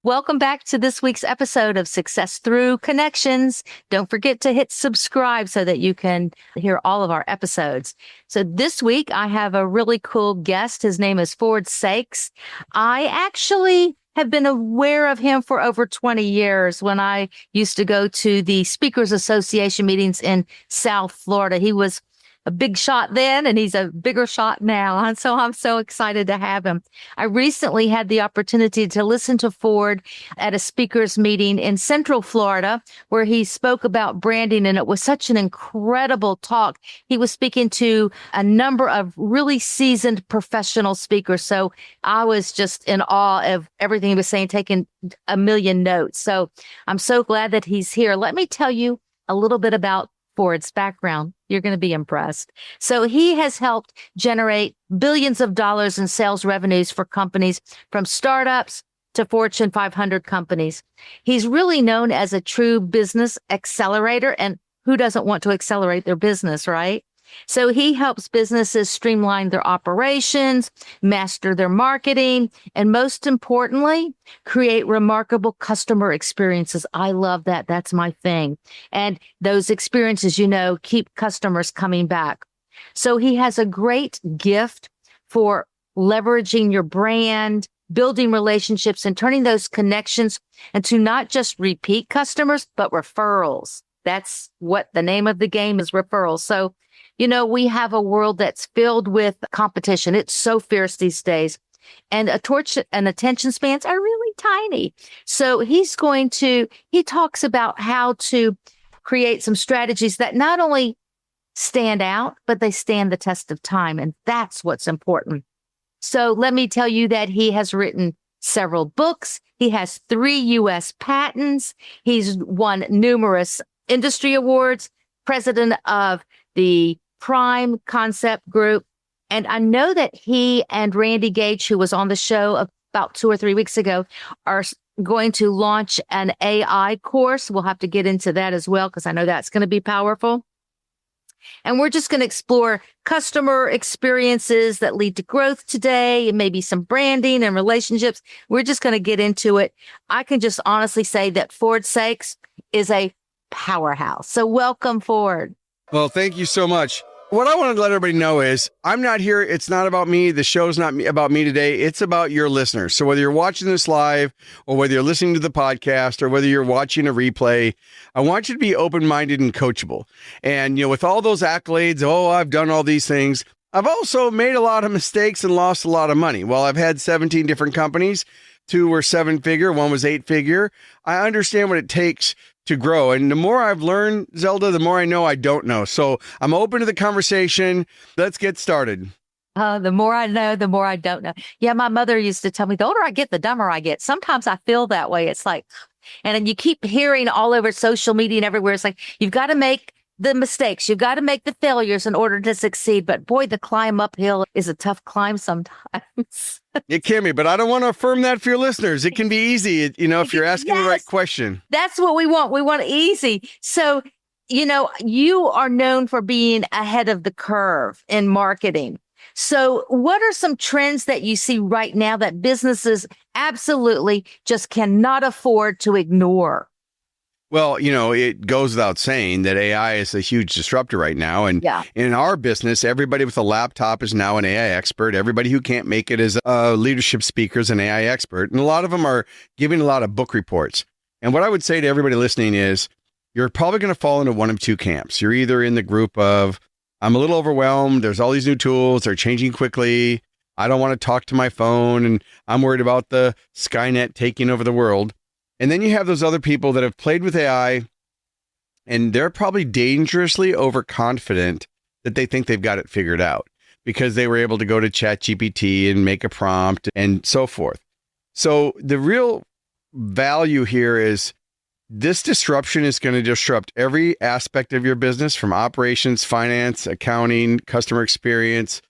Welcome back to this week's episode of Success Through Connections. Don't forget to hit subscribe so that you can hear all of our episodes. So this week I have a really cool guest. His name is Saeks. I actually have been aware of him for over 20 years when I used to go to the Speakers Association meetings in South Florida. He was a big shot then, and he's a bigger shot now. And so I'm so excited to have him. I recently had the opportunity to listen to Ford at a speakers meeting in Central Florida, where he spoke about branding, and it was such an incredible talk. He was speaking to a number of really seasoned professional speakers. So I was just in awe of everything he was saying, taking a million notes. So I'm so glad that he's here. Let me tell you a little bit about Ford's background. You're going to be impressed. So he has helped generate billions of dollars in sales revenues for companies from startups to Fortune 500 companies. He's really known as a true business accelerator. And who doesn't want to accelerate their business, right? So he helps businesses streamline their operations, master their marketing, and most importantly, create remarkable customer experiences. I love that. That's my thing. And those experiences, keep customers coming back. So he has a great gift for leveraging your brand, building relationships, and turning those connections into not just repeat customers, but referrals. That's what the name of the game is, referrals. So we have a world that's filled with competition. It's so fierce these days. And attention spans are really tiny. So he talks about how to create some strategies that not only stand out, but they stand the test of time. And that's what's important. So let me tell you that he has written several books. He has 3 U.S. patents. He's won numerous industry awards, president of the Prime Concept Group. And I know that he and Randy Gage, who was on the show about 2 or 3 weeks ago, are going to launch an AI course. We'll have to get into that as well, because I know that's going to be powerful. And we're just going to explore customer experiences that lead to growth today, and maybe some branding and relationships. We're just going to get into it. I can just honestly say that Ford Saeks is a powerhouse. So welcome, Ford. Well, thank you so much. What I wanted to let everybody know is I'm not here. It's not about me. The show's not about me today. It's about your listeners. So whether you're watching this live or whether you're listening to the podcast or whether you're watching a replay, I want you to be open-minded and coachable. And, with all those accolades, I've done all these things. I've also made a lot of mistakes and lost a lot of money. While I've had 17 different companies, 2 were 7-figure, 1 was 8-figure. I understand what it takes to grow. And the more I've learned, Zelda, the more I know I don't know. So I'm open to the conversation. Let's get started. The more I know, the more I don't know. Yeah, my mother used to tell me, the older I get, the dumber I get. Sometimes I feel that way. It's like, and then you keep hearing all over social media and everywhere. It's like, you've got to make the mistakes. You've got to make the failures in order to succeed. But boy, the climb uphill is a tough climb sometimes. It can be, but I don't want to affirm that for your listeners. It can be easy, if you're asking the right question. That's what we want. We want easy. So, you are known for being ahead of the curve in marketing. So what are some trends that you see right now that businesses absolutely just cannot afford to ignore? Well, it goes without saying that AI is a huge disruptor right now. And in our business, everybody with a laptop is now an AI expert. Everybody who can't make it as a leadership speaker is an AI expert. And a lot of them are giving a lot of book reports. And what I would say to everybody listening is you're probably going to fall into one of 2 camps. You're either in the group of, I'm a little overwhelmed. There's all these new tools. They're changing quickly. I don't want to talk to my phone. And I'm worried about the Skynet taking over the world. And then you have those other people that have played with AI and they're probably dangerously overconfident that they think they've got it figured out because they were able to go to ChatGPT and make a prompt and so forth. So the real value here is this disruption is going to disrupt every aspect of your business, from operations, finance, accounting, customer experience,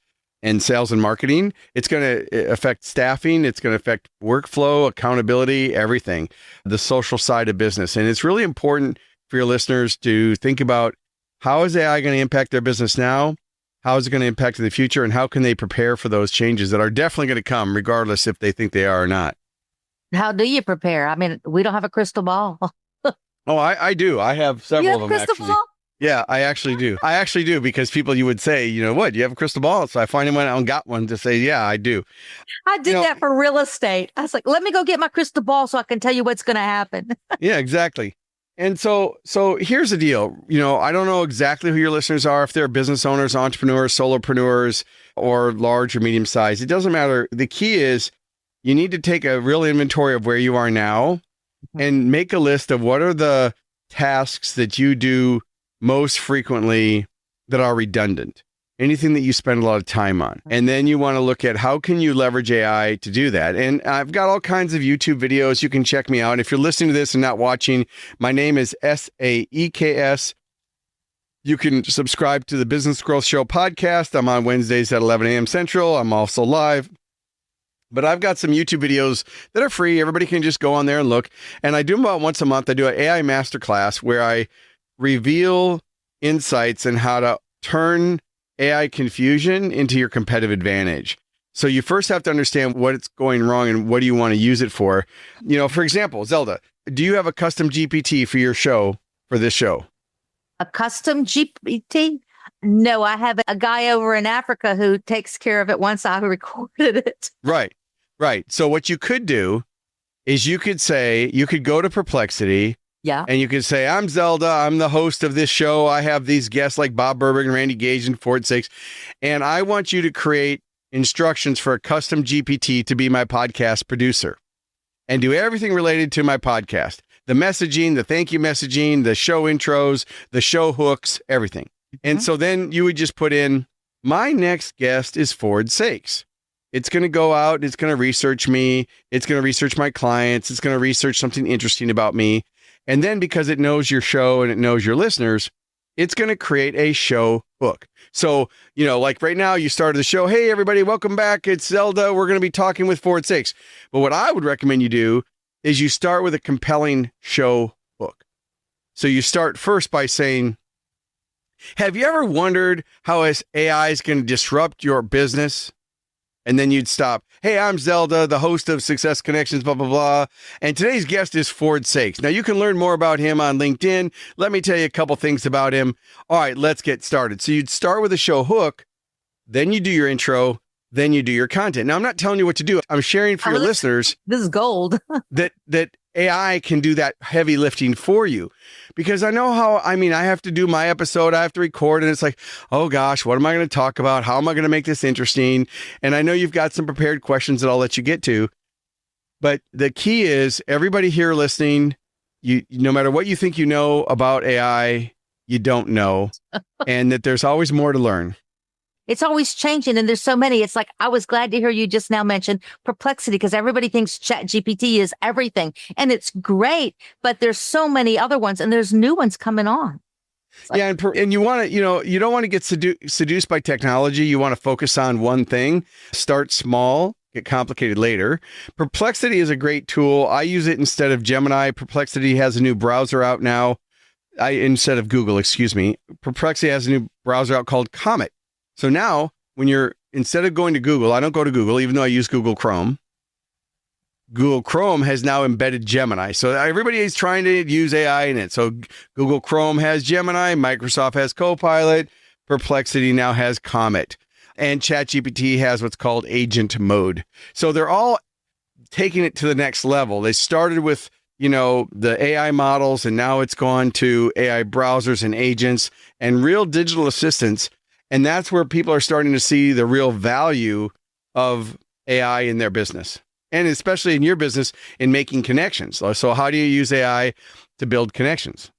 and sales and marketing. It's going to affect staffing. It's going to affect workflow, accountability, everything, the social side of business. And it's really important for your listeners to think about, how is AI going to impact their business now? How is it going to impact in the future? And how can they prepare for those changes that are definitely going to come, regardless if they think they are or not? How do you prepare? I mean, we don't have a crystal ball. Oh, I do. I have several You of have them a crystal actually. ball? Yeah, I actually do. I actually do because people, you would say, what, you have a crystal ball? So I finally went out and got one to say, yeah, I do. I did that for real estate. I was like, let me go get my crystal ball so I can tell you what's going to happen. Yeah, exactly. And so here's the deal. I don't know exactly who your listeners are, if they're business owners, entrepreneurs, solopreneurs, or large or medium size. It doesn't matter. The key is you need to take a real inventory of where you are now and make a list of what are the tasks that you do most frequently that are redundant. Anything that you spend a lot of time on. And then you want to look at how can you leverage AI to do that. And I've got all kinds of YouTube videos. You can check me out. If you're listening to this and not watching, my name is Saeks. You can subscribe to the Business Growth Show podcast. I'm on Wednesdays at 11 a.m. Central. I'm also live. But I've got some YouTube videos that are free. Everybody can just go on there and look. And I do them about once a month. I do an AI masterclass where I reveal insights on how to turn AI confusion into your competitive advantage. So you first have to understand what's going wrong and what do you want to use it for. For example, Zelda, do you have a custom GPT for your show, for this show? A custom GPT? No, I have a guy over in Africa who takes care of it once I recorded it. Right. So what you could do is you could go to Perplexity. Yeah. And you can say, I'm Zelda. I'm the host of this show. I have these guests like Bob Burberg and Randy Gage and Ford Saeks. And I want you to create instructions for a custom GPT to be my podcast producer and do everything related to my podcast. The messaging, the thank you messaging, the show intros, the show hooks, everything. And so then you would just put in, my next guest is Ford Saeks. It's going to go out. It's going to research me. It's going to research my clients. It's going to research something interesting about me. And then because it knows your show and it knows your listeners, it's going to create a show hook. So, like right now you started the show. Hey, everybody, welcome back. It's Zelda. We're going to be talking with Ford Saeks. But what I would recommend you do is you start with a compelling show hook. So you start first by saying, have you ever wondered how AI is going to disrupt your business? And then you'd stop. Hey, I'm Zelda, the host of Success Connections, blah, blah, blah. And today's guest is Ford Saeks. Now, you can learn more about him on LinkedIn. Let me tell you a couple things about him. All right, let's get started. So you'd start with a show hook, then you do your intro, then you do your content. Now, I'm not telling you what to do. I'm sharing for your listeners. This is gold. that AI can do that heavy lifting for you. Because I know I have to do my episode, I have to record, and it's like, oh gosh, what am I going to talk about? How am I going to make this interesting? And I know you've got some prepared questions that I'll let you get to. But the key is everybody here listening, no matter what you think you know about AI, you don't know, and that there's always more to learn. It's always changing, and there's so many. It's like, I was glad to hear you just now mention Perplexity, because everybody thinks ChatGPT is everything, and it's great, but there's so many other ones, and there's new ones coming on. Like, yeah, and you want to, you don't want to get seduced by technology. You want to focus on one thing. Start small, get complicated later. Perplexity is a great tool. I use it instead of Gemini. Perplexity has a new browser out now. Instead of Google, excuse me. Perplexity has a new browser out called Comet. So now, instead of going to Google, I don't go to Google, even though I use Google Chrome. Google Chrome has now embedded Gemini. So everybody is trying to use AI in it. So Google Chrome has Gemini, Microsoft has Copilot, Perplexity now has Comet, and ChatGPT has what's called agent mode. So they're all taking it to the next level. They started with, the AI models, and now it's gone to AI browsers and agents and real digital assistants. And that's where people are starting to see the real value of AI in their business, and especially in your business in making connections. So how do you use AI to build connections?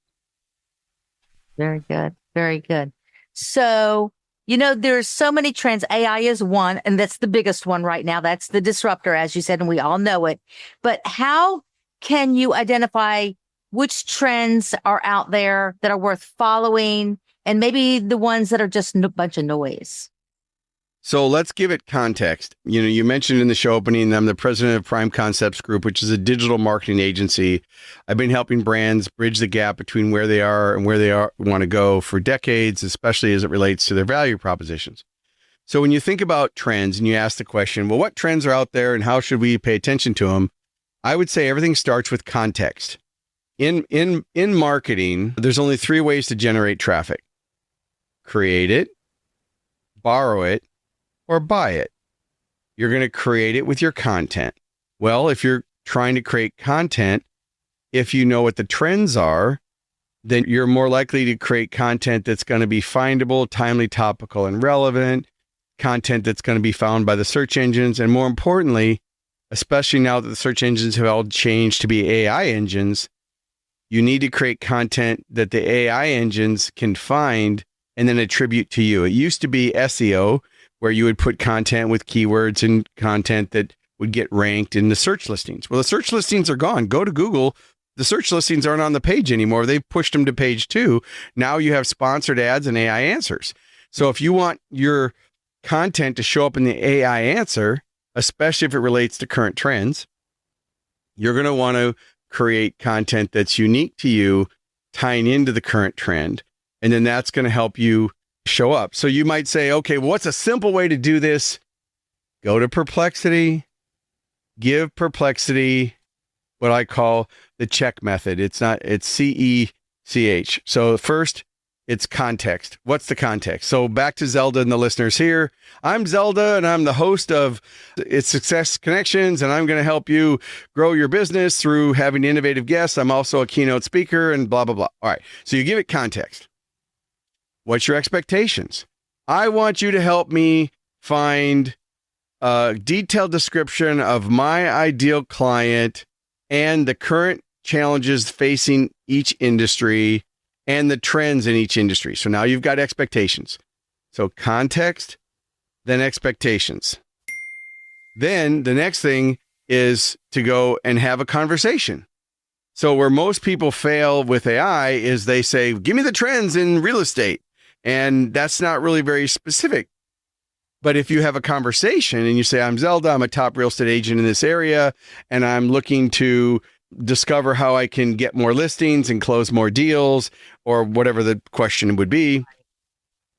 Very good. Very good. So, there's so many trends. AI is one, and that's the biggest one right now. That's the disruptor, as you said, and we all know it. But how can you identify which trends are out there that are worth following, and maybe the ones that are just a bunch of noise? So let's give it context. You mentioned in the show opening, I'm the president of Prime Concepts Group, which is a digital marketing agency. I've been helping brands bridge the gap between where they are and where they want to go for decades, especially as it relates to their value propositions. So when you think about trends and you ask the question, well, what trends are out there and how should we pay attention to them? I would say everything starts with context. In marketing, there's only 3 ways to generate traffic: create it, borrow it, or buy it. You're going to create it with your content. Well, if you're trying to create content, if you know what the trends are, then you're more likely to create content that's going to be findable, timely, topical, and relevant, content that's going to be found by the search engines. And more importantly, especially now that the search engines have all changed to be AI engines, you need to create content that the AI engines can find and then attribute to you. It used to be SEO, where you would put content with keywords and content that would get ranked in the search listings. Well, the search listings are gone. Go to Google. The search listings aren't on the page anymore. They've pushed them to page 2. Now you have sponsored ads and AI answers. So if you want your content to show up in the AI answer, especially if it relates to current trends, you're going to want to create content that's unique to you, tying into the current trend. And then that's going to help you show up. So you might say, okay, well, what's a simple way to do this? Go to Perplexity, give Perplexity what I call the check method. It's CECH. So first, it's context. What's the context? So back to Zelda and the listeners here. I'm Zelda, and I'm the host of It's Success Connections, and I'm going to help you grow your business through having innovative guests. I'm also a keynote speaker and blah, blah, blah. All right. So you give it context. What's your expectations? I want you to help me find a detailed description of my ideal client and the current challenges facing each industry and the trends in each industry. So now you've got expectations. So context, then expectations. Then the next thing is to go and have a conversation. So where most people fail with AI is they say, give me the trends in real estate. And that's not really very specific. But if you have a conversation and you say, I'm Zelda, I'm a top real estate agent in this area, and I'm looking to discover how I can get more listings and close more deals, or whatever the question would be.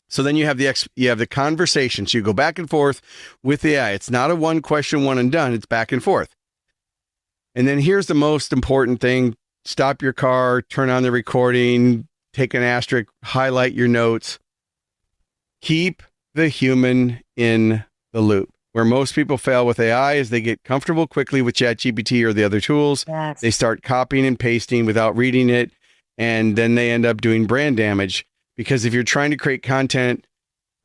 So then you have the conversation. So you go back and forth with the AI. It's not a one question, one and done. It's back and forth. And then here's the most important thing. Stop your car, turn on the recording, take an asterisk, highlight your notes. Keep the human in the loop. Where most people fail with AI is they get comfortable quickly with ChatGPT or the other tools. Yes. They start copying and pasting without reading it, and then they end up doing brand damage. Because if you're trying to create content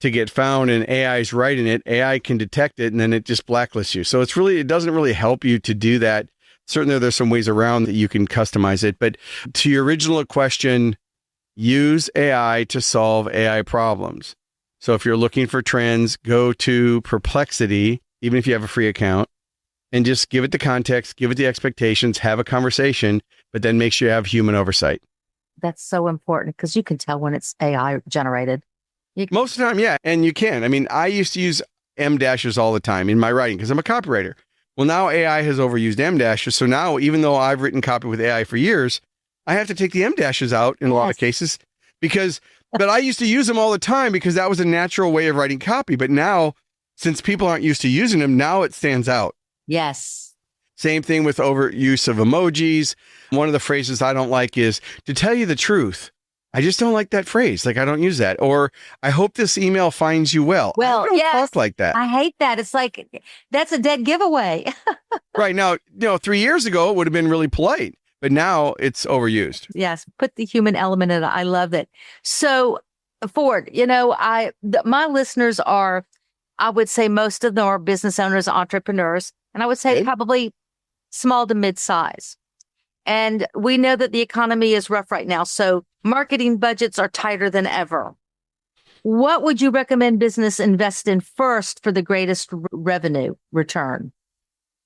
to get found and AI is writing it, AI can detect it, and then it just blacklists you. So it doesn't really help you to do that. Certainly there's some ways around that you can customize it. But to your original question, use AI to solve AI problems. So if you're looking for trends, go to Perplexity, even if you have a free account, and just give it the context, give it the expectations, have a conversation, but then make sure you have human oversight. That's so important because you can tell when it's AI generated. Most of the time, yeah. And you can. I mean, I used to use M-dashes all the time in my writing because I'm a copywriter. Well, now AI has overused M-dashes. So now, even though I've written copy with AI for years, I have to take the M-dashes out in a lot of cases but I used to use them all the time because that was a natural way of writing copy. But now, since people aren't used to using them, now it stands out. Yes. Same thing with overuse of emojis. One of the phrases I don't like is, to tell you the truth, I just don't like that phrase. Like, I don't use that. Or, I hope this email finds you well. Well, I don't talk like that. I hate that. It's like, that's a dead giveaway. Right. Now, 3 years ago, it would have been really polite. But now it's overused. Yes. Put the human element in it. I love it. So, Ford, my listeners are, I would say most of them are business owners, entrepreneurs, and I would say probably small to mid-size. And we know that the economy is rough right now. So marketing budgets are tighter than ever. What would you recommend business invest in first for the greatest revenue return?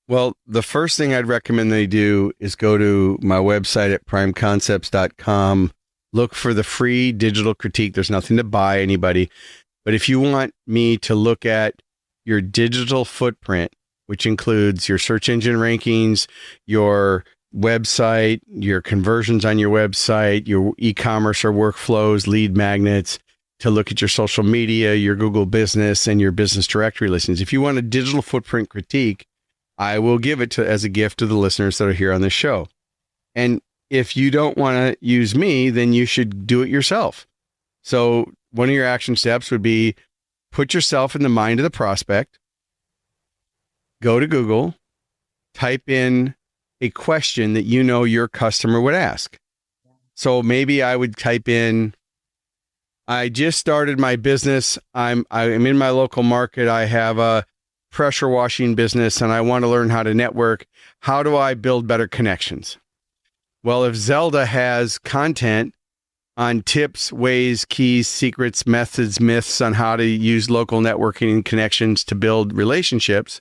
Well, the first thing I'd recommend they do is go to my website at primeconcepts.com. Look for the free digital critique. There's nothing to buy anybody. But if you want me to look at your digital footprint, which includes your search engine rankings, your website, your conversions on your website, your e-commerce or workflows, lead magnets, to look at your social media, your Google business, and your business directory listings. If you want a digital footprint critique, I will give it to as a gift to the listeners that are here on this show. And if you don't want to use me, then you should do it yourself. So one of your action steps would be put yourself in the mind of the prospect, go to Google, type in a question that you know your customer would ask. So maybe I would type in, I just started my business. I'm in my local market. I have a pressure washing business and I want to learn how to network. How do I build better connections? Well, if Zelda has content on tips, ways, keys, secrets, methods, myths on how to use local networking and connections to build relationships,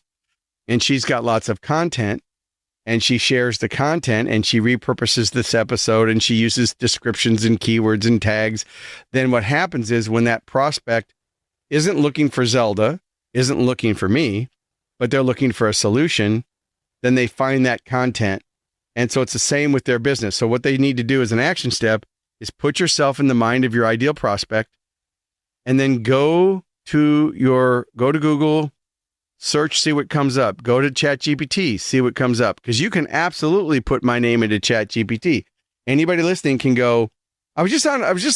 and she's got lots of content, and she shares the content and she repurposes this episode and she uses descriptions and keywords and tags, then what happens is when that prospect isn't looking for Zelda, isn't looking for me, but they're looking for a solution, then they find that content. And so it's the same with their business. So what they need to do as an action step is put yourself in the mind of your ideal prospect and then go to Google, search, see what comes up. Go to ChatGPT, see what comes up. Because you can absolutely put my name into ChatGPT. Anybody listening can go, I was just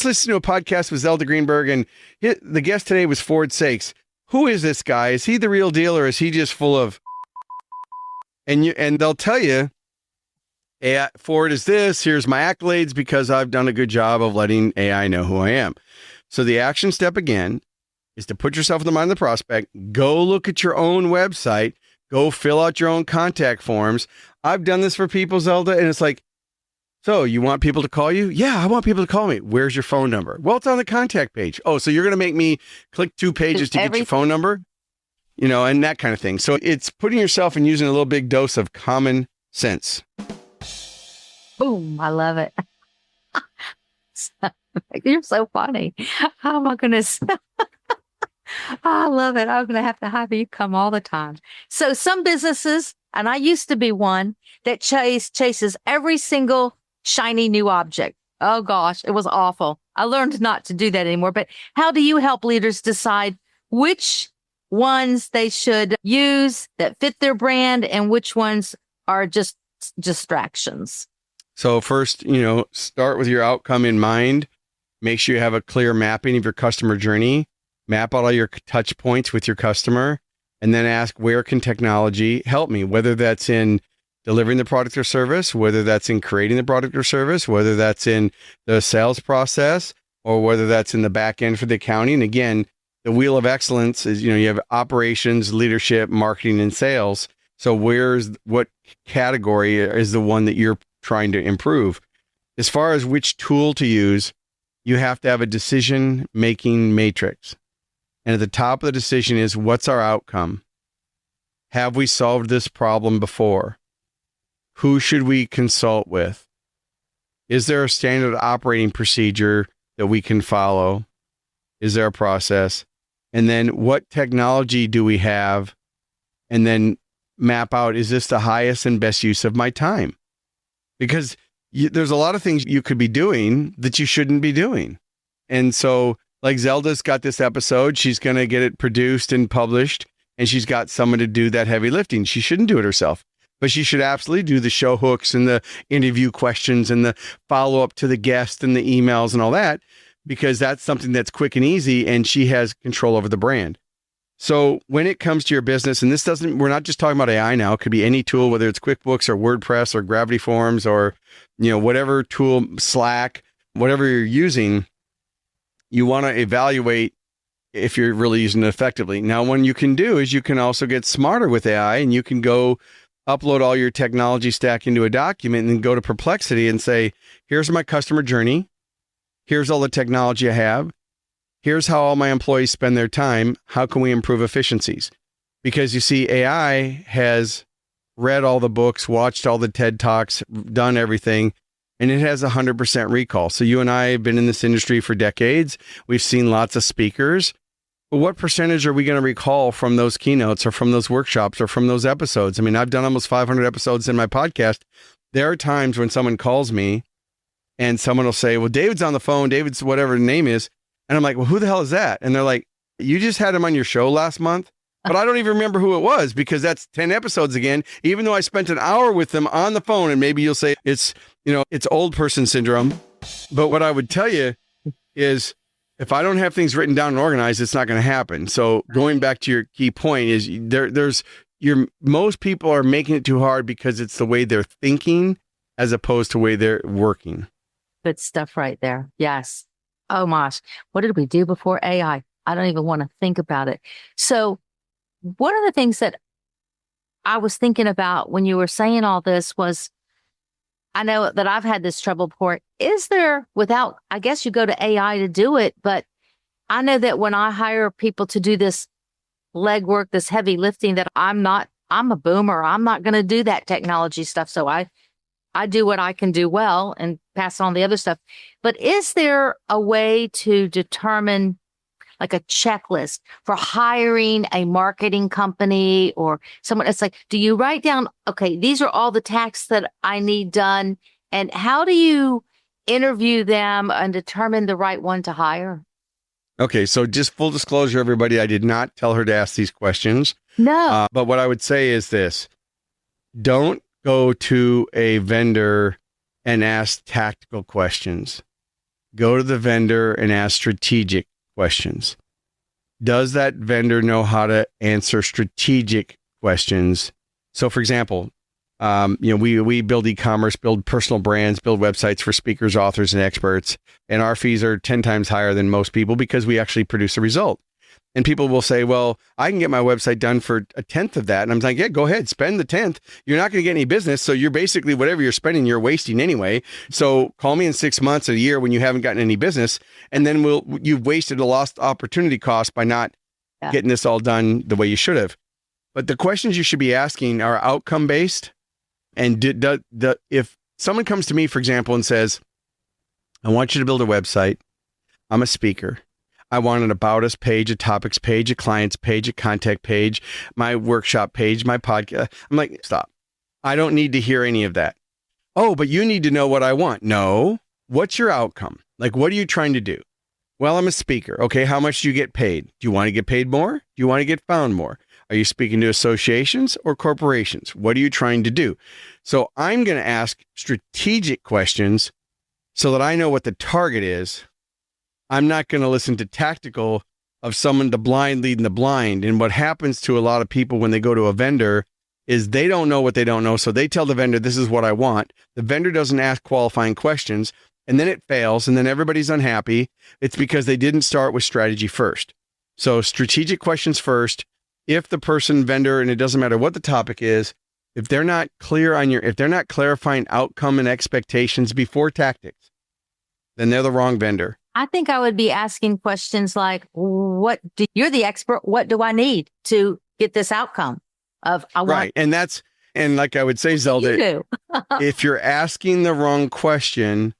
listening to a podcast with Zelda Greenberg, and the guest today was Ford Saeks. Who is this guy? Is he the real deal, or is he just full of? And they'll tell you, AI, Ford is this. Here's my accolades because I've done a good job of letting AI know who I am. So the action step again is to put yourself in the mind of the prospect. Go look at your own website. Go fill out your own contact forms. I've done this for people, Zelda, and it's like, so you want people to call you? Yeah, I want people to call me. Where's your phone number? Well, it's on the contact page. Oh, so you're going to make me click 2 pages to get your phone number? You know, and that kind of thing. So it's putting yourself and using a little big dose of common sense. Boom. I love it. You're so funny. Oh my goodness. I love it. I'm going to have you come all the time. So some businesses, and I used to be one, that chases every single shiny new object. Oh gosh, it was awful. I learned not to do that anymore. But how do you help leaders decide which ones they should use that fit their brand and which ones are just distractions? So first, start with your outcome in mind. Make sure you have a clear mapping of your customer journey. Map out all your touch points with your customer, and then ask, where can technology help me? Whether that's in delivering the product or service, whether that's in creating the product or service, whether that's in the sales process, or whether that's in the back end for the accounting. Again, the wheel of excellence is, you have operations, leadership, marketing, and sales. So what category is the one that you're trying to improve? As far as which tool to use, you have to have a decision-making matrix. And at the top of the decision is, what's our outcome? Have we solved this problem before? Who should we consult with? Is there a standard operating procedure that we can follow? Is there a process? And then what technology do we have? And then map out, is this the highest and best use of my time? Because there's a lot of things you could be doing that you shouldn't be doing. And so, like Zelda's got this episode, she's going to get it produced and published, and she's got someone to do that heavy lifting. She shouldn't do it herself, but she should absolutely do the show hooks and the interview questions and the follow-up to the guest and the emails and all that, because that's something that's quick and easy, and she has control over the brand. So when it comes to your business, and we're not just talking about AI now, it could be any tool, whether it's QuickBooks or WordPress or Gravity Forms or, whatever tool, Slack, whatever you're using, you want to evaluate if you're really using it effectively. Now, what you can do is you can also get smarter with AI, and you can go upload all your technology stack into a document and then go to Perplexity and say, here's my customer journey. Here's all the technology I have. Here's how all my employees spend their time. How can we improve efficiencies? Because you see, AI has read all the books, watched all the TED Talks, done everything, and it has 100% recall. So you and I have been in this industry for decades. We've seen lots of speakers. But what percentage are we going to recall from those keynotes or from those workshops or from those episodes? I mean, I've done almost 500 episodes in my podcast. There are times when someone calls me and someone will say, well, David's on the phone, David's whatever the name is. And I'm like, well, who the hell is that? And they're like, you just had him on your show last month. but I don't even remember who it was because that's 10 episodes again, even though I spent an hour with them on the phone. And maybe you'll say it's old person syndrome. But what I would tell you is if I don't have things written down and organized, it's not going to happen. So going back to your key point is most people are making it too hard because it's the way they're thinking as opposed to the way they're working. Good stuff right there. Yes. Oh, gosh. What did we do before AI? I don't even want to think about it. So one of the things that I was thinking about when you were saying all this was, I know that I've had this trouble before. Is there, I guess you go to AI to do it, but I know that when I hire people to do this legwork, this heavy lifting, that I'm a boomer. I'm not going to do that technology stuff. So I do what I can do well and pass on the other stuff. But is there a way to determine like a checklist for hiring a marketing company or someone? It's like, do you write down, okay, these are all the tasks that I need done. And how do you interview them and determine the right one to hire? Okay. So just full disclosure, everybody, I did not tell her to ask these questions. No. But what I would say is this: don't go to a vendor and ask tactical questions. Go to the vendor and ask strategic questions. Does that vendor know how to answer strategic questions? So for example, we build e-commerce, build personal brands, build websites for speakers, authors, and experts. And our fees are 10 times higher than most people because we actually produce a result. And people will say, well, I can get my website done for a 10th of that. And I'm like, yeah, go ahead, spend the 10th. You're not going to get any business. So you're basically, whatever you're spending, you're wasting anyway. So call me in 6 months, a year when you haven't gotten any business. And then you've wasted a lost opportunity cost by not getting this all done the way you should have. But the questions you should be asking are outcome based. And if someone comes to me, for example, and says, I want you to build a website. I'm a speaker. I want an about us page, a topics page, a clients page, a contact page, my workshop page, my podcast. I'm like, stop. I don't need to hear any of that. Oh, but you need to know what I want. No. What's your outcome? Like, what are you trying to do? Well, I'm a speaker. Okay. How much do you get paid? Do you want to get paid more? Do you want to get found more? Are you speaking to associations or corporations? What are you trying to do? So I'm going to ask strategic questions so that I know what the target is. I'm not going to listen to tactical of someone, the blind leading the blind. And what happens to a lot of people when they go to a vendor is they don't know what they don't know. So they tell the vendor, this is what I want. The vendor doesn't ask qualifying questions, and then it fails, and then everybody's unhappy. It's because they didn't start with strategy first. So strategic questions first. If the person, vendor, and it doesn't matter what the topic is, if they're not clear if they're not clarifying outcome and expectations before tactics, then they're the wrong vendor. I think I would be asking questions like, you're the expert. What do I need to get this outcome Right. And like I would say, Zelda, if you're asking the wrong question,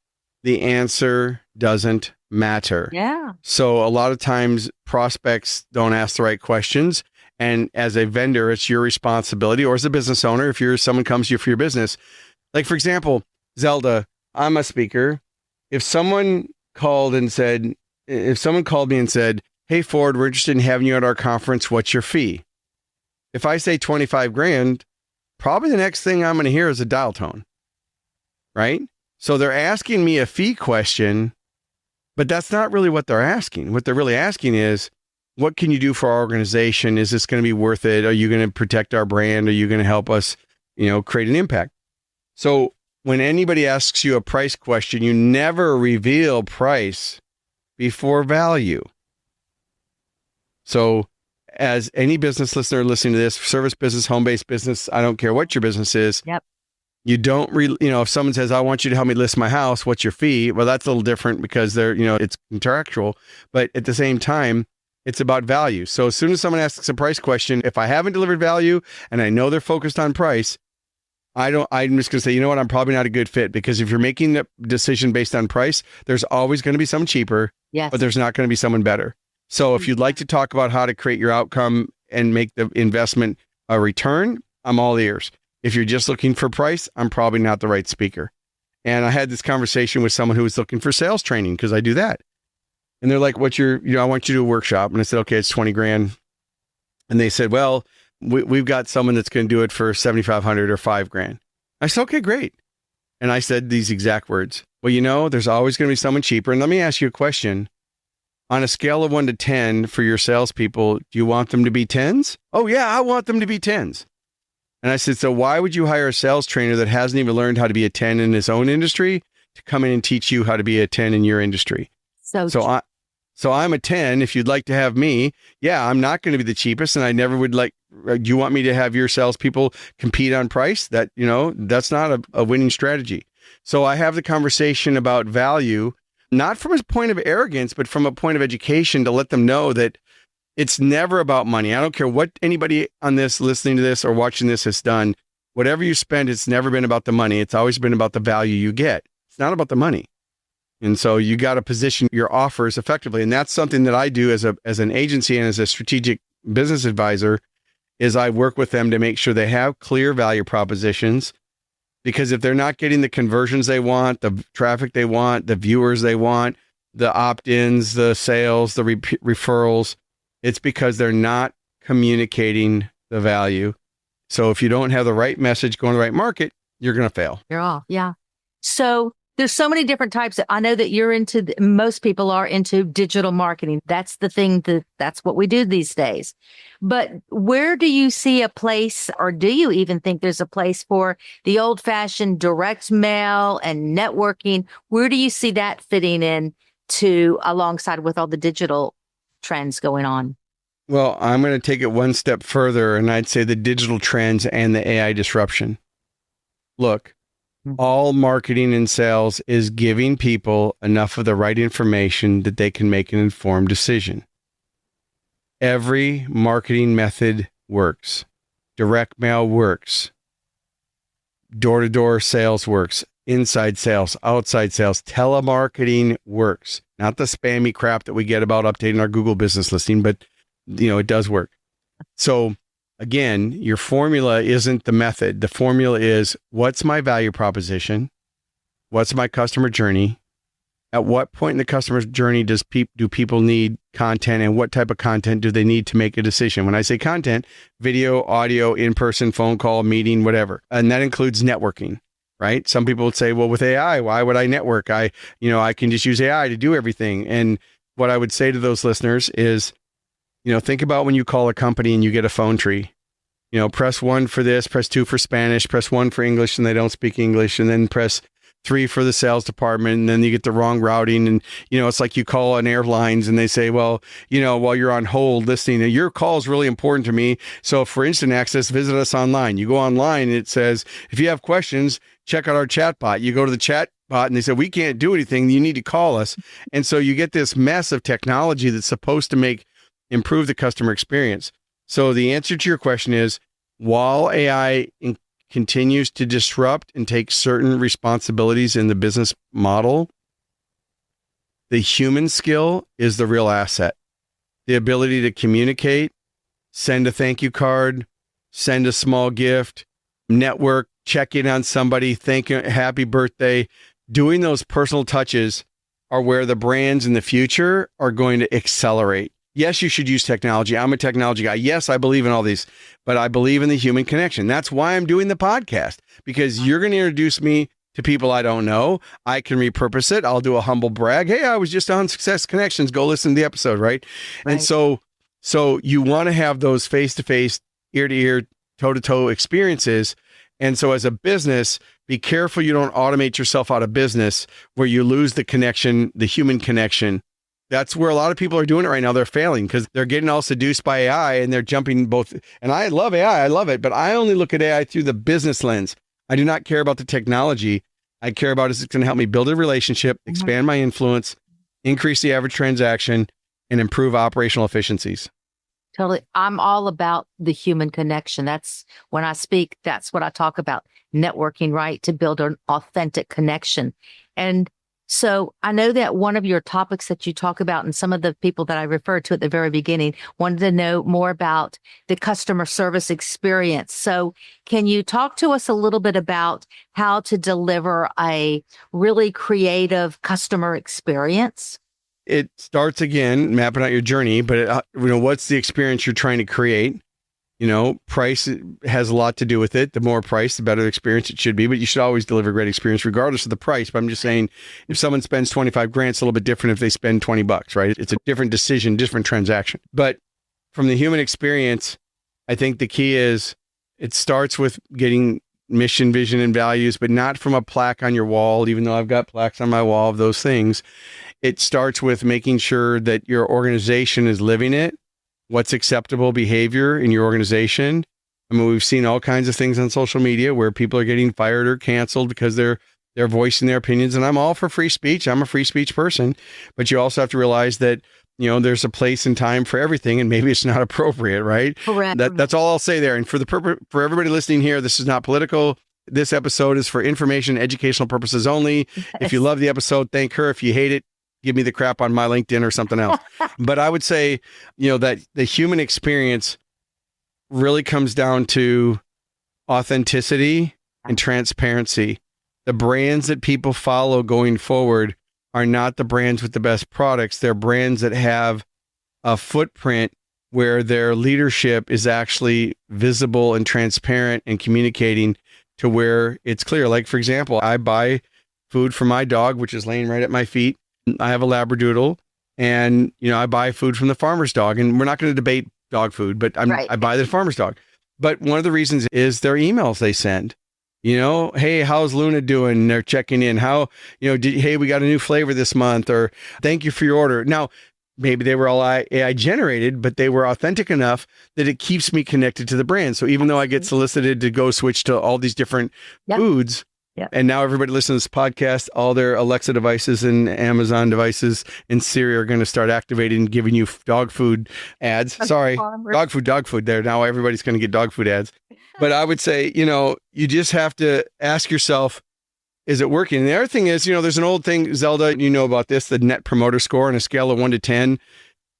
the answer doesn't matter. Yeah. So a lot of times prospects don't ask the right questions. And as a vendor, it's your responsibility, or as a business owner, if someone comes to you for your business, like, for example, Zelda, I'm a speaker. If someone called me and said, hey, Ford, we're interested in having you at our conference. What's your fee? If I say 25 grand, probably the next thing I'm going to hear is a dial tone. Right? So they're asking me a fee question, but that's not really what they're asking. What they're really asking is, what can you do for our organization? Is this going to be worth it? Are you going to protect our brand? Are you going to help us, create an impact? So when anybody asks you a price question, you never reveal price before value. So as any business listener listening to this, service business, home-based business, I don't care what your business is. Yep. You don't if someone says, I want you to help me list my house, what's your fee? Well, that's a little different because it's contractual, but at the same time, it's about value. So as soon as someone asks a price question, if I haven't delivered value and I know they're focused on price, I'm just going to say, you know what? I'm probably not a good fit, because if you're making a decision based on price, there's always going to be someone cheaper, but there's not going to be someone better. So if you'd like to talk about how to create your outcome and make the investment a return, I'm all ears. If you're just looking for price, I'm probably not the right speaker. And I had this conversation with someone who was looking for sales training, because I do that. And they're like, I want you to do a workshop. And I said, okay, it's 20 grand. And they said, well, we've got someone that's going to do it for 7,500 or $5,000. I said, okay, great. And I said these exact words. Well, there's always going to be someone cheaper. And let me ask you a question. On a scale of 1 to 10 for your salespeople, do you want them to be 10s? Oh, yeah, I want them to be 10s. And I said, so why would you hire a sales trainer that hasn't even learned how to be a 10 in his own industry to come in and teach you how to be a 10 in your industry? So I'm a 10. If you'd like to have me, yeah, I'm not going to be the cheapest. And I never would do you want me to have your salespeople compete on price? That's not a winning strategy. So I have the conversation about value, not from a point of arrogance, but from a point of education to let them know that it's never about money. I don't care what anybody on this, listening to this or watching this has done. Whatever you spend, it's never been about the money. It's always been about the value you get. It's not about the money. And so you got to position your offers effectively. And that's something that I do as an agency and as a strategic business advisor is I work with them to make sure they have clear value propositions. Because if they're not getting the conversions they want, the traffic they want, the viewers they want, the opt-ins, the sales, the referrals, it's because they're not communicating the value. So if you don't have the right message going to the right market, you're going to fail. You're off. Yeah. So there's so many different types. I know that most people are into digital marketing. That's the thing that's what we do these days. But where do you see a place, or do you even think there's a place for the old fashioned direct mail and networking? Where do you see that fitting in alongside with all the digital trends going on? Well, I'm going to take it one step further, and I'd say the digital trends and the AI disruption. Look, all marketing and sales is giving people enough of the right information that they can make an informed decision. Every marketing method works. Direct mail works. Door-to-door sales works. Inside sales, outside sales, telemarketing works. Not the spammy crap that we get about updating our Google business listing, but it does work. So again, your formula isn't the method. The formula is, what's my value proposition? What's my customer journey? At what point in the customer journey do people need content, and what type of content do they need to make a decision? When I say content, video, audio, in-person, phone call, meeting, whatever. And that includes networking, right? Some people would say, well, with AI, why would I network? I can just use AI to do everything. And what I would say to those listeners is, think about when you call a company and you get a phone tree. Press 1 for this, press 2 for Spanish, press 1 for English, and they don't speak English, and then press 3 for the sales department, and then you get the wrong routing. And, it's like you call an airlines and they say, well, while you're on hold listening, your call is really important to me. So for instant access, visit us online. You go online and it says, if you have questions, check out our chat bot. You go to the chat bot and they say, we can't do anything. You need to call us. And so you get this mess of technology that's supposed to improve the customer experience. So the answer to your question is, while AI continues to disrupt and take certain responsibilities in the business model, the human skill is the real asset. The ability to communicate, send a thank you card, send a small gift, network, check in on somebody, thank you, happy birthday. Doing those personal touches are where the brands in the future are going to accelerate. Yes, you should use technology. I'm a technology guy. Yes, I believe in all these, but I believe in the human connection. That's why I'm doing the podcast, because you're going to introduce me to people I don't know. I can repurpose it. I'll do a humble brag. Hey, I was just on Success Connections. Go listen to the episode, right? And so you want to have those face-to-face, ear-to-ear, toe-to-toe experiences. And so as a business, be careful you don't automate yourself out of business where you lose the connection, the human connection. That's where a lot of people are doing it right now. They're failing because they're getting all seduced by AI and they're jumping both. And I love AI. I love it. But I only look at AI through the business lens. I do not care about the technology. I care about is it's going to help me build a relationship, expand my influence, increase the average transaction, and improve operational efficiencies. Totally. I'm all about the human connection. That's when I speak, that's what I talk about. Networking, right? To build an authentic connection. And so I know that one of your topics that you talk about, and some of the people that I referred to at the very beginning wanted to know more about the customer service experience. So can you talk to us a little bit about how to deliver a really creative customer experience? it starts again, mapping out your journey, but what's the experience you're trying to create? Price has a lot to do with it. The more price, the better the experience it should be, but you should always deliver a great experience regardless of the price. But I'm just saying, if someone spends 25 grand, it's a little bit different if they spend $20, right? It's a different decision, different transaction. But from the human experience, I think the key is it starts with getting mission, vision, and values, but not from a plaque on your wall, even though I've got plaques on my wall of those things. It starts with making sure that your organization is living it. What's acceptable behavior in your organization? I mean, we've seen all kinds of things on social media where people are getting fired or canceled because they're voicing their opinions. And I'm all for free speech. I'm a free speech person. But you also have to realize that, there's a place and time for everything, and maybe it's not appropriate, right? Correct. That's all I'll say there. And for everybody listening here, this is not political. This episode is for information, educational purposes only. Yes. If you love the episode, thank her. If you hate it, give me the crap on my LinkedIn or something else. But I would say, that the human experience really comes down to authenticity and transparency. The brands that people follow going forward are not the brands with the best products. They're brands that have a footprint where their leadership is actually visible and transparent and communicating to where it's clear. Like, for example, I buy food for my dog, which is laying right at my feet. I have a Labradoodle, and, I buy food from the farmer's dog, and we're not going to debate dog food, but I buy the farmer's dog. But one of the reasons is their emails they send. Hey, how's Luna doing? They're checking in. How, hey, we got a new flavor this month, or thank you for your order. Now, maybe they were all AI generated, but they were authentic enough that it keeps me connected to the brand. So even though I get solicited to go switch to all these different foods, and now everybody listening to this podcast, all their Alexa devices and Amazon devices and Siri are going to start activating and giving you dog food ads. Sorry, dog food there. Now everybody's going to get dog food ads. But I would say, you just have to ask yourself, is it working? And the other thing is, there's an old thing, Zelda, you know about this, the net promoter score on a scale of 1 to 10,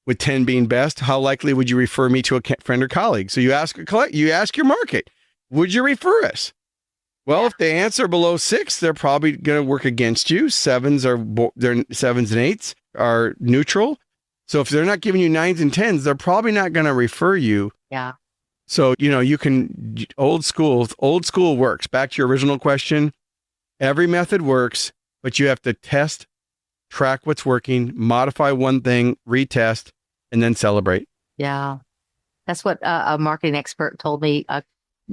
with 10 being best. How likely would you refer me to a friend or colleague? So you ask your market, would you refer us? Well, if they answer below 6, they're probably going to work against you. 7s and 8s are neutral. So if they're not giving you 9s and 10s, they're probably not going to refer you. Yeah. So, you can, old school works. Back to your original question. Every method works, but you have to test, track what's working, modify one thing, retest, and then celebrate. Yeah. That's what a marketing expert told me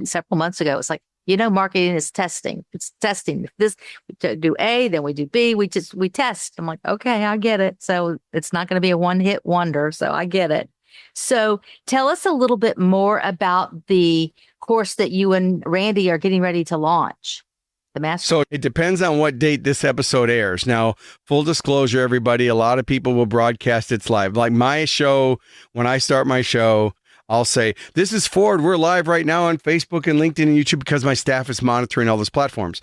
several months ago. It's like, marketing is testing. It's testing. If we do A, then we do B. We test. I'm like, okay, I get it. So it's not going to be a one-hit wonder. So I get it. So tell us a little bit more about the course that you and Randy are getting ready to launch. The master. So it depends on what date this episode airs. Now, full disclosure, everybody, a lot of people will broadcast it's live. Like my show, when I start my show, I'll say, this is Ford. We're live right now on Facebook and LinkedIn and YouTube because my staff is monitoring all those platforms.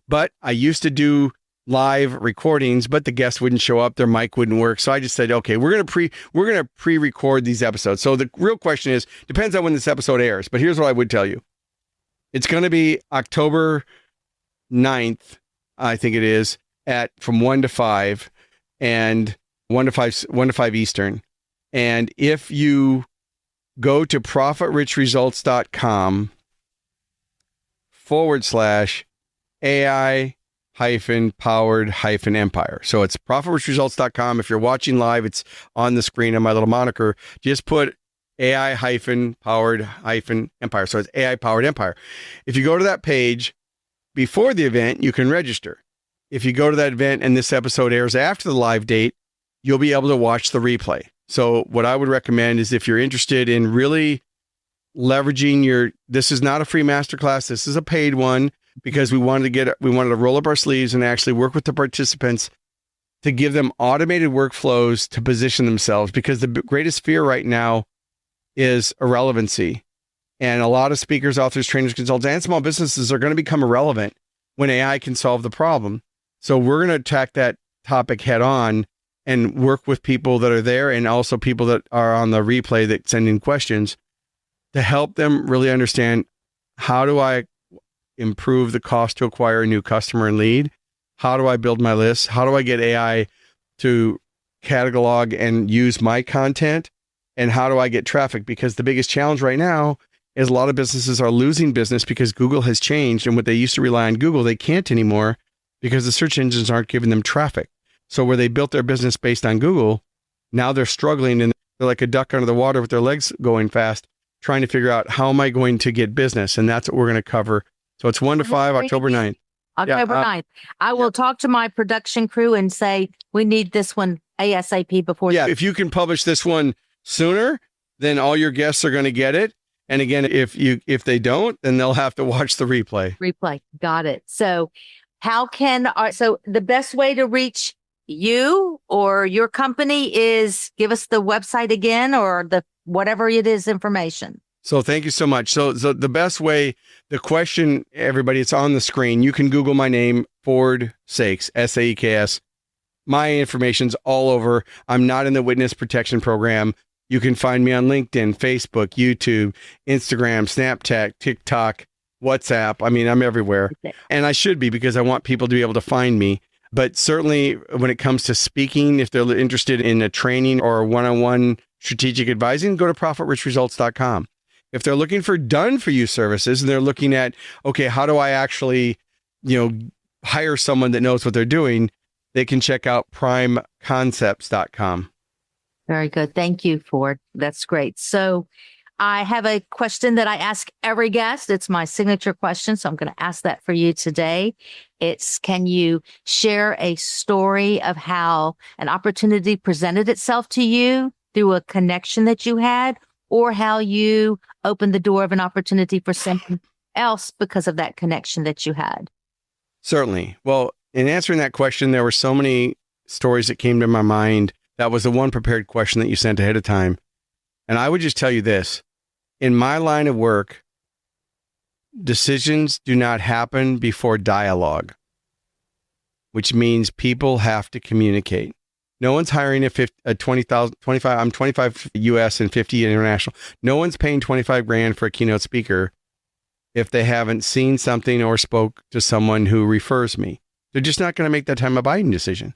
But I used to do live recordings, but the guest wouldn't show up. Their mic wouldn't work. So I just said, okay, we're going to pre-record these episodes. So the real question is, depends on when this episode airs. But here's what I would tell you. It's going to be October 9th, I think it is, from 1 to 5 and 1 to 5 Eastern. And if you go to profitrichresults.com/AI powered empire. So it's profitwithresults.com. If you're watching live, it's on the screen on my little moniker. Just put AI powered empire. So it's AI powered empire. If you go to that page before the event, you can register. If you go to that event and this episode airs after the live date, you'll be able to watch the replay. So what I would recommend is if you're interested in really leveraging this is not a free masterclass. This is a paid one, because we wanted to roll up our sleeves and actually work with the participants to give them automated workflows to position themselves, because the greatest fear right now is irrelevancy. And a lot of speakers, authors, trainers, consultants, and small businesses are going to become irrelevant when AI can solve the problem. So we're going to attack that topic head on and work with people that are there and also people that are on the replay that send in questions to help them really understand, how do I improve the cost to acquire a new customer and lead? How do I build my list? How do I get AI to catalog and use my content? And how do I get traffic? Because the biggest challenge right now is a lot of businesses are losing business because Google has changed. And what they used to rely on Google, they can't anymore because the search engines aren't giving them traffic. So where they built their business based on Google, now they're struggling and they're like a duck under the water with their legs going fast, trying to figure out how am I going to get business? And that's what we're going to cover. So it's 1 to 5, October 9th. October 9th. I will talk to my production crew and say, we need this one ASAP before. Yeah, if you can publish this one sooner, then all your guests are going to get it. And again, if they don't, then they'll have to watch the replay. Got it. So so the best way to reach you or your company is give us the website again or the whatever it is information. So thank you so much. So the best way, the question, everybody, it's on the screen. You can Google my name, Ford Saeks, Saeks. My information's all over. I'm not in the witness protection program. You can find me on LinkedIn, Facebook, YouTube, Instagram, Snapchat, TikTok, WhatsApp. I mean, I'm everywhere. And I should be because I want people to be able to find me. But certainly when it comes to speaking, if they're interested in a training or a one-on-one strategic advising, go to profitrich results.com. If they're looking for done for you services and they're looking at, okay, how do I actually, hire someone that knows what they're doing, they can check out primeconcepts.com. Very good. Thank you, Ford. That's great. So I have a question that I ask every guest. It's my signature question. So I'm going to ask that for you today. It's, can you share a story of how an opportunity presented itself to you through a connection that you had, or how you opened the door of an opportunity for someone else because of that connection that you had? Certainly. Well, in answering that question, there were so many stories that came to my mind. That was the one prepared question that you sent ahead of time. And I would just tell you this. In my line of work, decisions do not happen before dialogue, which means people have to communicate. No one's hiring a 25, I'm 25 US and 50 international. No one's paying 25 grand for a keynote speaker if they haven't seen something or spoke to someone who refers me. They're just not going to make that time a buying decision.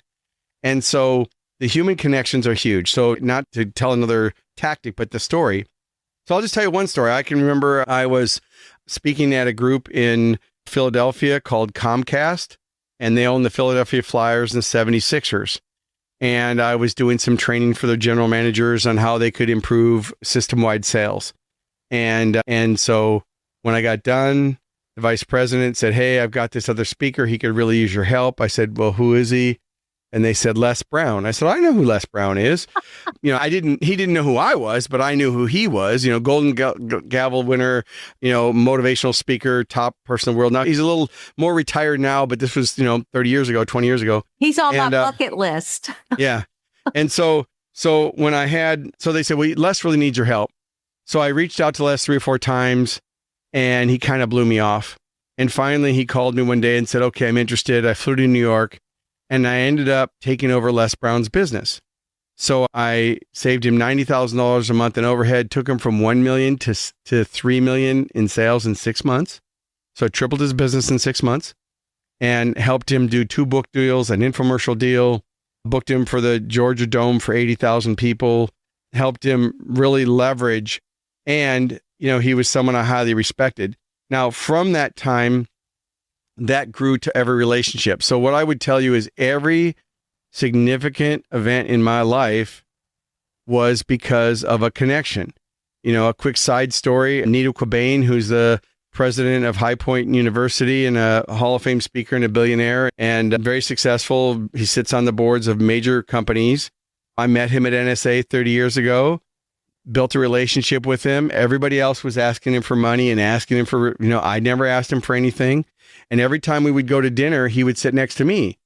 And so the human connections are huge. So not to tell another tactic, but the story. So I'll just tell you one story. I can remember I was speaking at a group in Philadelphia called Comcast, and they own the Philadelphia Flyers and the 76ers. And I was doing some training for the general managers on how they could improve system-wide sales. And so when I got done, the vice president said, "Hey, I've got this other speaker. He could really use your help." I said, "Well, who is he?" And they said, "Les Brown." I said, "I know who Les Brown is." He didn't know who I was, but I knew who he was, Golden Gavel winner, motivational speaker, top person in the world. Now he's a little more retired now, but this was, 30 years ago, 20 years ago. He's on my bucket list. Yeah. And so they said, "Well, Les really needs your help." So I reached out to Les 3 or 4 times and he kind of blew me off. And finally he called me one day and said, "Okay, I'm interested." I flew to New York. And I ended up taking over Les Brown's business. So I saved him $90,000 a month in overhead, took him from $1 million to $3 million in sales in 6 months. So I tripled his business in 6 months and helped him do 2 book deals, an infomercial deal, booked him for the Georgia Dome for 80,000 people, helped him really leverage. And, he was someone I highly respected. Now, from that time, that grew to every relationship. So what I would tell you is every significant event in my life was because of a connection. A quick side story, Anita Quabain, who's the president of High Point University and a Hall of Fame speaker and a billionaire and very successful. He sits on the boards of major companies. I met him at NSA 30 years ago, built a relationship with him. Everybody else was asking him for money and asking him for, I never asked him for anything. And every time we would go to dinner, he would sit next to me.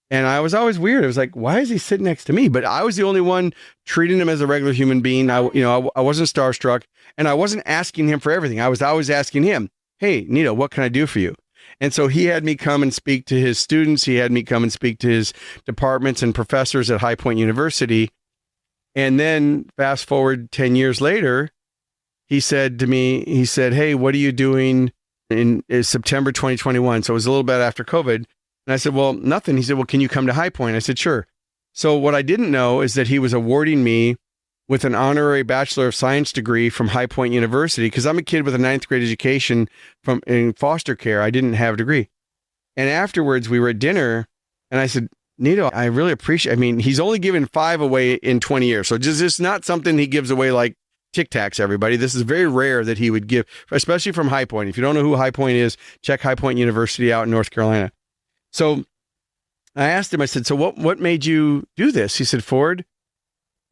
And I was always weird. I was like, why is he sitting next to me? But I was the only one treating him as a regular human being. I wasn't starstruck and I wasn't asking him for everything. I was always asking him, "Hey, Nito, what can I do for you?" And so he had me come and speak to his students. He had me come and speak to his departments and professors at High Point University. And then fast forward 10 years later, he said to me, "Hey, what are you doing in September 2021. So it was a little bit after COVID. And I said, "Well, nothing." He said, "Well, can you come to High Point?" I said, "Sure." So what I didn't know is that he was awarding me with an honorary Bachelor of Science degree from High Point University, because I'm a kid with a 9th grade education in foster care. I didn't have a degree. And afterwards, we were at dinner, and I said, Nito, I really appreciate, he's only given 5 away in 20 years. So just not something he gives away like Tic Tacs, everybody. This is very rare that he would give, especially from High Point. If you don't know who High Point is, check High Point University out in North Carolina. So I asked him, I said, so what made you do this? He said, Ford,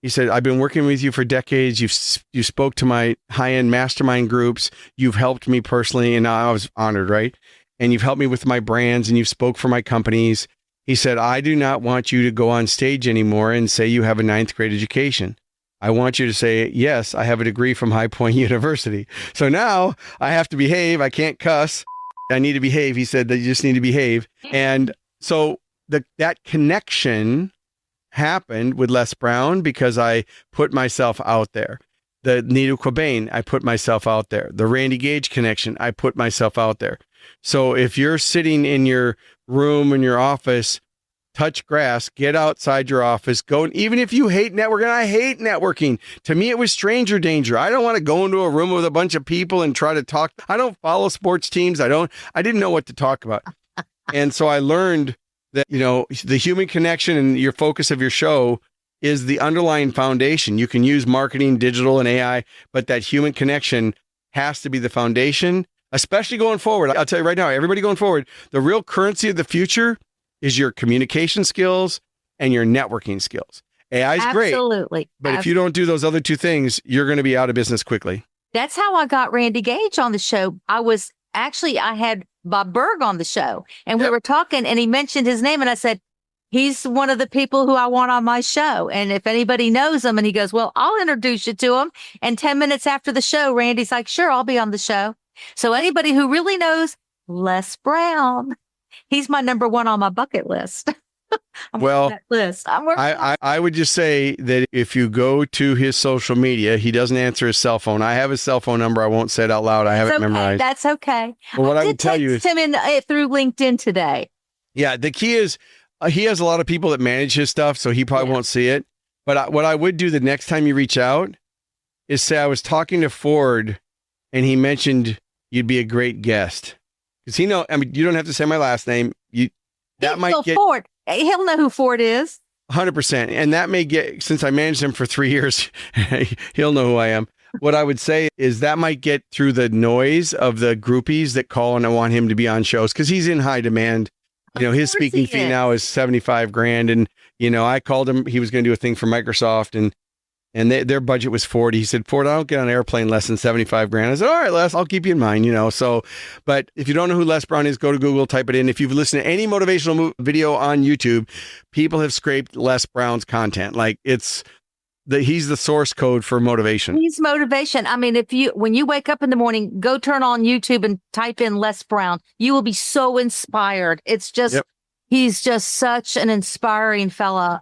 he said, I've been working with you for decades. You spoke to my high-end mastermind groups. You've helped me personally. And I was honored, right? And you've helped me with my brands, and you've spoke for my companies. He said, I do not want you to go on stage anymore and say you have a 9th grade education. I want you to say, yes, I have a degree from High Point University. So now I have to behave. I can't cuss. I need to behave. He said that you just need to behave. And so that connection happened with Les Brown because I put myself out there. The Nito Quabain, I put myself out there. The Randy Gage connection, I put myself out there. So if you're sitting in your room in your office, touch grass, get outside your office, go. Even if you hate networking, I hate networking. To me, it was stranger danger. I don't want to go into a room with a bunch of people and try to talk. I don't follow sports teams. I didn't know what to talk about. And so I learned that, the human connection and your focus of your show is the underlying foundation. You can use marketing, digital, and AI, but that human connection has to be the foundation, especially going forward. I'll tell you right now, everybody going forward, the real currency of the future is your communication skills and your networking skills. AI is great. Absolutely. But if you don't do those other 2 things, you're going to be out of business quickly. That's how I got Randy Gage on the show. I had Bob Berg on the show, and we were talking, and he mentioned his name, and I said, he's one of the people who I want on my show. And if anybody knows him, and he goes, well, I'll introduce you to him. And 10 minutes after the show, Randy's like, sure, I'll be on the show. So anybody who really knows Les Brown, he's my number 1 on my bucket list. I'm working that list. I would just say that if you go to his social media, he doesn't answer his cell phone. I have his cell phone number. I won't say it out loud. I have it memorized. That's okay. But what I would tell you is him through LinkedIn today. Yeah, the key is he has a lot of people that manage his stuff, so he probably won't see it. But what I would do the next time you reach out is say, I was talking to Ford, and he mentioned you'd be a great guest. Because you don't have to say my last name. Ford. He'll know who Ford is. 100%. And that may get, since I managed him for 3 years, he'll know who I am. What I would say is that might get through the noise of the groupies that call and want him to be on shows, because he's in high demand. His speaking fee now is $75,000. And, I called him, he was going to do a thing for Microsoft, and their budget was 40. He said, Ford, I don't get on an airplane less than $75,000. I said, all right, Les, I'll keep you in mind, So, but if you don't know who Les Brown is, go to Google, type it in. If you've listened to any motivational video on YouTube, people have scraped Les Brown's content. Like he's the source code for motivation. He's motivation. When you wake up in the morning, go turn on YouTube and type in Les Brown. You will be so inspired. It's just, He's just such an inspiring fella.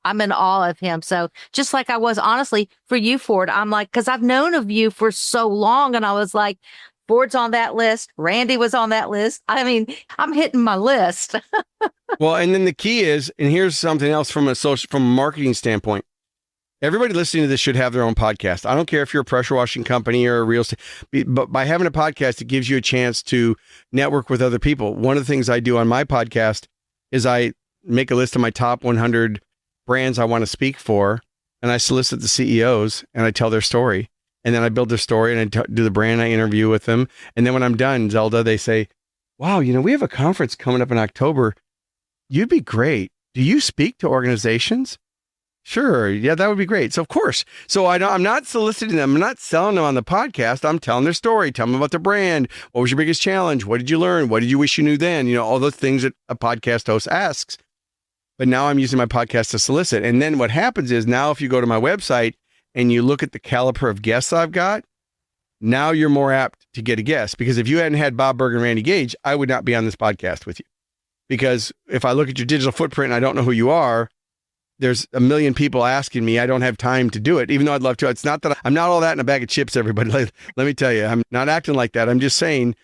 I'm in awe of him. So just like I was, honestly, for you, Ford, I'm like, because I've known of you for so long, and I was like, Ford's on that list. Randy was on that list. I'm hitting my list. Well, and then the key is, and here's something else from a marketing standpoint. Everybody listening to this should have their own podcast. I don't care if you're a pressure washing company or a real estate, but by having a podcast, it gives you a chance to network with other people. One of the things I do on my podcast is I make a list of my top 100 brands I want to speak for, and I solicit the CEOs and I tell their story, and then I build their story and I do the brand, I interview with them. And then when I'm done, Zelda, they say, wow, we have a conference coming up in October. You'd be great. Do you speak to organizations? Sure. Yeah, that would be great. So of course. So I'm not soliciting them. I'm not selling them on the podcast. I'm telling their story. Tell them about their brand. What was your biggest challenge? What did you learn? What did you wish you knew then? All the things that a podcast host asks. But now I'm using my podcast to solicit. And then what happens is, now if you go to my website and you look at the caliber of guests I've got, now you're more apt to get a guest. Because if you hadn't had Bob Berg and Randy Gage, I would not be on this podcast with you. Because if I look at your digital footprint and I don't know who you are, there's a million people asking me. I don't have time to do it, even though I'd love to. It's not that I'm not all that in a bag of chips, everybody. Let me tell you, I'm not acting like that. I'm just saying,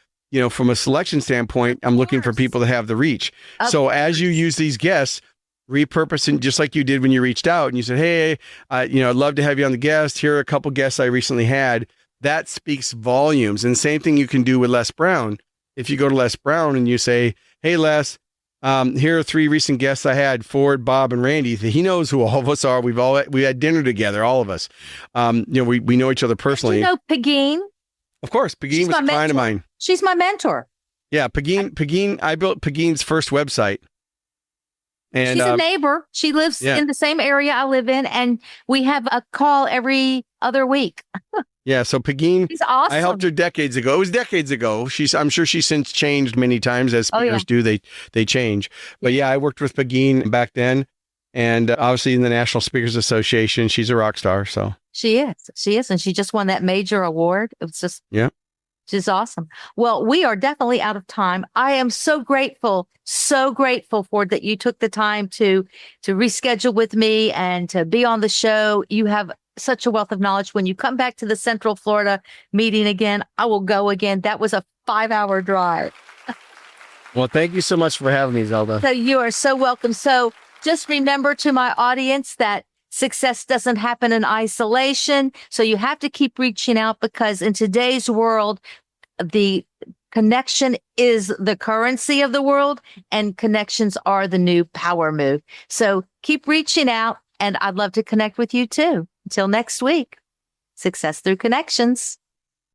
from a selection standpoint, I'm looking for people that have the reach. So as you use these guests, repurposing, just like you did when you reached out and you said, hey, I'd love to have you on the guest. Here are a couple guests I recently had. That speaks volumes. And same thing you can do with Les Brown. If you go to Les Brown and you say, hey, Les, here are 3 recent guests I had, Ford, Bob, and Randy. He knows who all of us are. We had dinner together, all of us. We know each other personally. You know Pegeen? Of course. Pegeen was a client of mine. She's my mentor. Yeah, Pegeen. I built Pegeen's first website. And she's a neighbor. She lives in the same area I live in, and we have a call every other week. Yeah, so Pegeen, she's awesome. I helped her decades ago. It was decades ago. I'm sure she's since changed many times, as speakers do. They change. But yeah, I worked with Pegeen back then, and obviously in the National Speakers Association, she's a rock star. So she is, and she just won that major award. It was just she's awesome. Well, we are definitely out of time. I am so grateful for that you took the time to reschedule with me and to be on the show. You have such a wealth of knowledge. When you come back to the Central Florida meeting again, I will go again. That was a 5-hour drive. Well, thank you so much for having me, Zelda. So you are so welcome. So just remember to my audience that success doesn't happen in isolation. So you have to keep reaching out, because in today's world, the connection is the currency of the world, and connections are the new power move. So keep reaching out, and I'd love to connect with you too. Until next week, success through connections.